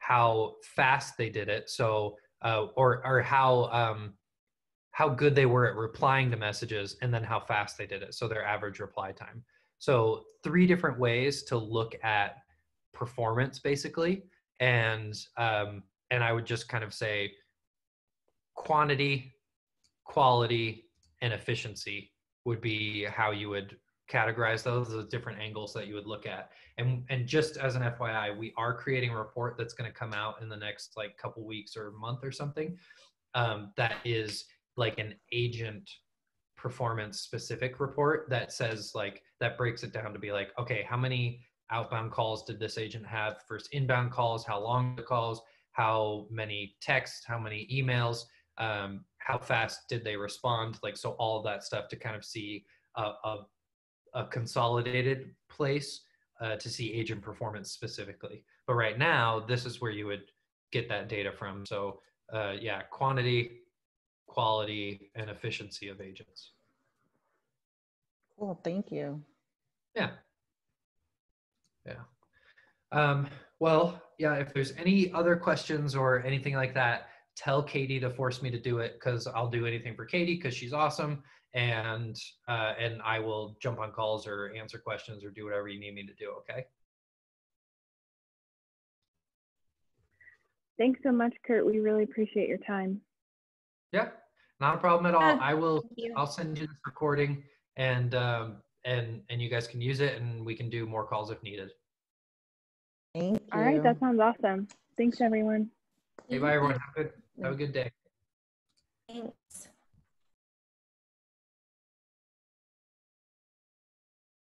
Speaker 1: how fast they did it. So, or how good they were at replying to messages, and then how fast they did it. So their average reply time. So 3 different ways to look at performance basically. And I would just kind of say quantity, quality, and efficiency would be how you would categorize those, the different angles that you would look at. And just as an FYI, we are creating a report that's going to come out in the next like couple weeks or month or something. That is like an agent performance specific report that says like, that breaks it down to be like, okay, how many outbound calls did this agent have versus inbound calls? How long the calls? How many texts? How many emails? How fast did they respond? Like, so all of that stuff to kind of see a consolidated place to see agent performance specifically. But right now, this is where you would get that data from. So yeah, quantity, quality, and efficiency of agents.
Speaker 5: Cool, thank you.
Speaker 1: Yeah. Yeah. Well, yeah, if there's any other questions or anything like that, tell Katie to force me to do it, because I'll do anything for Katie because she's awesome. And I will jump on calls or answer questions or do whatever you need me to do. Okay.
Speaker 3: Thanks so much, Kurt. We really appreciate your time.
Speaker 1: Yeah, not a problem at all.
Speaker 6: Yeah,
Speaker 1: I'll send you this recording, and you guys can use it, and we can do more calls if needed.
Speaker 5: Thank you.
Speaker 3: All right, that sounds awesome. Thanks, everyone.
Speaker 1: Hey, bye everyone. Have a good day.
Speaker 6: Thanks.